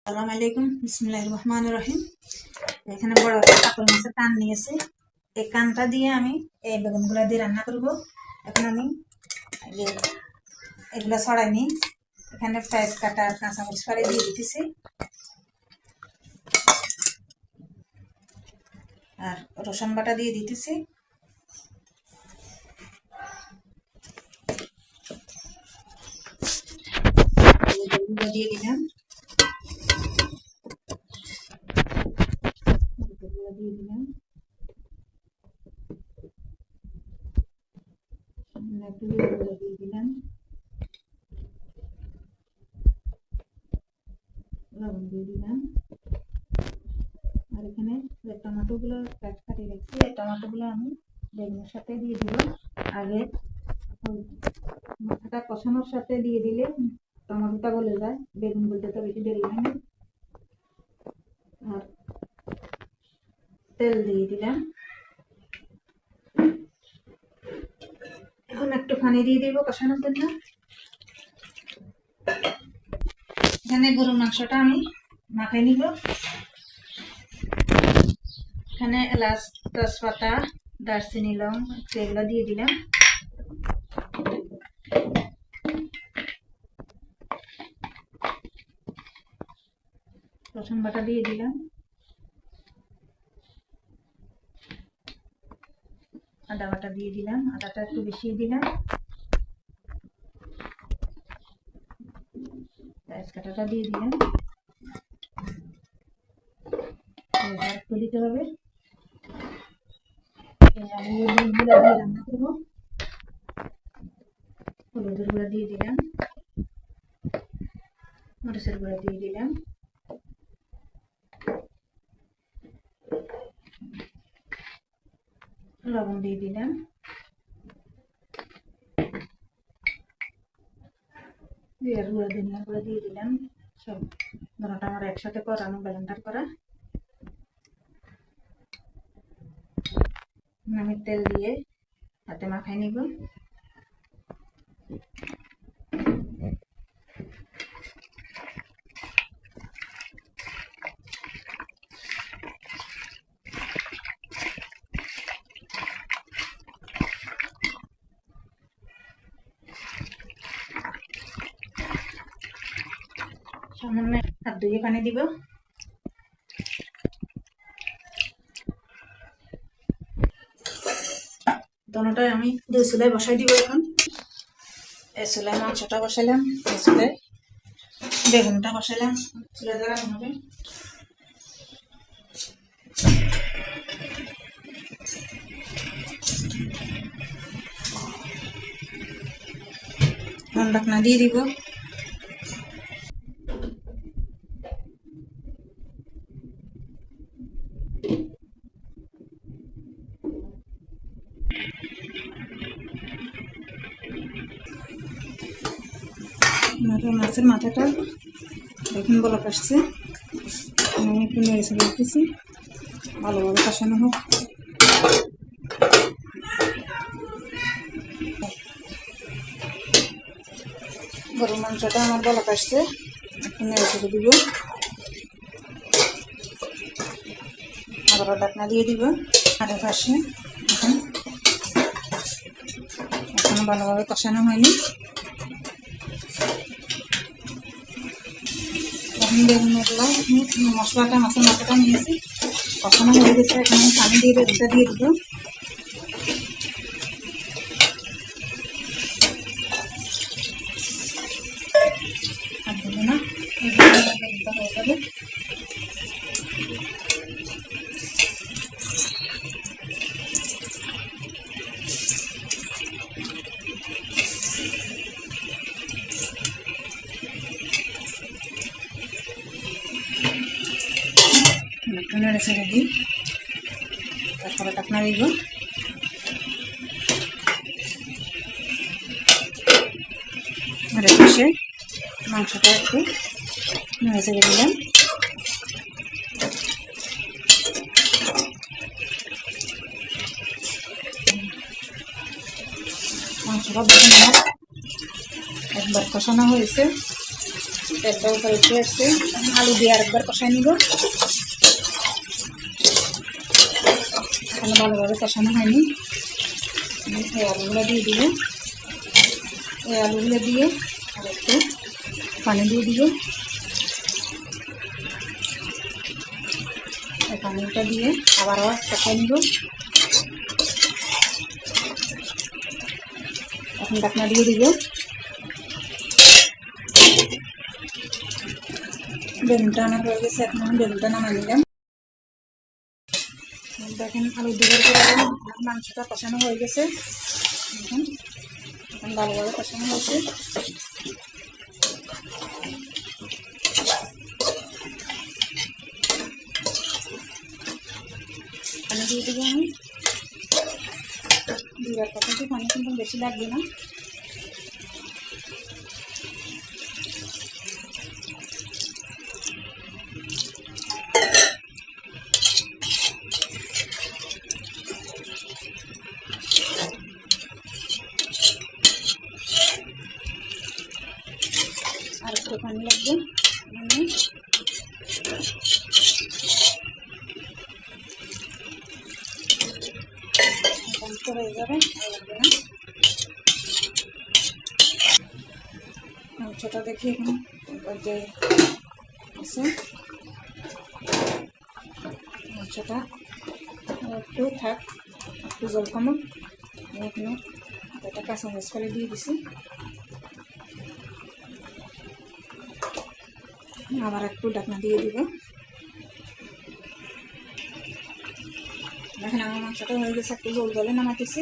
আসসালামু আলাইকুম, বিসমিল্লাহির রহমানির রহিম। এখানে বড় একটা কাতল মাছের কান নিয়েছি। এই কানটা দিয়ে আমি এই বেগুনগুলো দিয়ে রান্না করব। এখন আমি এগুলো ছড়াই নিই। এখানে পেঁয়াজ কাটা আর কাঁচামরিচ ফাড়ি দিয়ে দিতেছি, আর রসুন বাটা দিয়ে দিতেছি। দিয়ে দিলাম, দিয়ে দিলাম দিয়ে দিলাম, লবণ দিয়ে দিলাম। আর এখানে টমেটোগুলো কাটিয়ে রাখছি, এই টমেটোগুলো আমি বেগুনের সাথে দিয়ে দিব। আগে মাথাটা কষানোর সাথে দিয়ে দিলে টমেটোটা গলে যায়, বেগুন গলতে তো বেশি দেরি হয় না। আর তেল দিয়ে দিলাম। এখন একটু পানি দিয়ে দিব কষানোর জন্য। এখানে গরুর মাংসটা আমি মাখাই নিব। এখানে এলাচ, তেজপাতা, দারচিনি, লং এগুলো দিয়ে দিলাম। রসুন বাটা দিয়ে দিলাম, আদা বাটা দিয়ে দিলাম, আদাটা একটু বেশি দিলাম। পেঁয়াজ কাটাটা দিয়ে দিলাম, একটু দিতে হবে। আমি হলুদের গুঁড়া দিয়ে রান্না করবো। হলুদের গুঁড়া দিয়ে দিলাম, মরিচের গুঁড়া দিয়ে দিলাম, লবণ দিয়ে দিলাম, জিরার গুঁড়া, ধনিয়ার গুঁড়া দিয়ে দিলাম। সব ধরাটা আমার একসাথে করানো, ব্লেন্ডার করা। আমি তেল দিয়ে হাতে মাখাই নিব। সামান্য হাত ধুয়ে পানি দিব। দোনোটাই আমি দুই চুলায় বসাই দিব। এখন এই চুলায় মাংসটা বসাইলাম, এই চুলায় বেগুনটা বসাইলাম। চুলা দ্বারা হবে ঢাকনা দিয়ে দিব। মাছের মাথাটা এখন বলক আসছে, আমি একটু নেড়ে ছেড়ে দিতেছি, ভালোভাবে কষানো হোক। গরুর মাংসটা আমার বলক আসছে, একটু নেড়ে ছেড়ে দিব। আবার ঢাকনা দিয়ে দিব। আর পাশে এখন ভালোভাবে কষানো হয়নি। বেগুনগুলো মশলাটা, মাছের মাথাটা নিয়েছি, কষানো হয়ে গেছে। এখন পানি দিয়ে বেগুনটা দিয়ে দিব। আর দেবো না, বেগুনটা হয়ে যাবে। একটু নেড়ে ছেড়ে দিই, তারপরে ঢাকনা দিব। আর পাশে মাংসটা একটু নেড়ে ছেড়ে দিলাম। মাংসটা দেখুন আমার একবার কষানো হয়েছে। তেলটা উপরে উঠে আসছে। আলু দিয়ে আরেকবার কষাই নিব। এখানে ভালোভাবে কষানো হয়নি। এই আলুগুলো দিয়ে দিব। এই আলুগুলো দিয়ে আর একটু পানি দিয়ে দিব। এই পানিটা দিয়ে আবারও কষাই নিব। এখন ঢাকনা দিয়ে দিব। বেগুনটা আমার হয়ে গেছে। এখন আমি বেগুনটা নামাই নিলাম। দেখেন আলু দেওয়ার পরে মাংসটা কষানো হয়ে গেছে। এখন ভালোভাবে কষানো হয়েছে। পানি দিয়ে দেবো আমি। দিবার কথা কি পানি কিন্তু বেশি লাগবে না। আর একটু পানি লাগবে। হয়ে যাবে, লাগবে না। মাংসটা দেখি এখন যে আছে মাংসটা একটু থাক, একটু জল কমুক। এখানে একটা কাঁচামরিচ ফেলে দিয়ে দিছি। আবার একটু ঢাকনা দিয়ে দিব। দেখেন আমার মাংসটা হয়ে গেছে। একটু জল জলে নামাতেছি।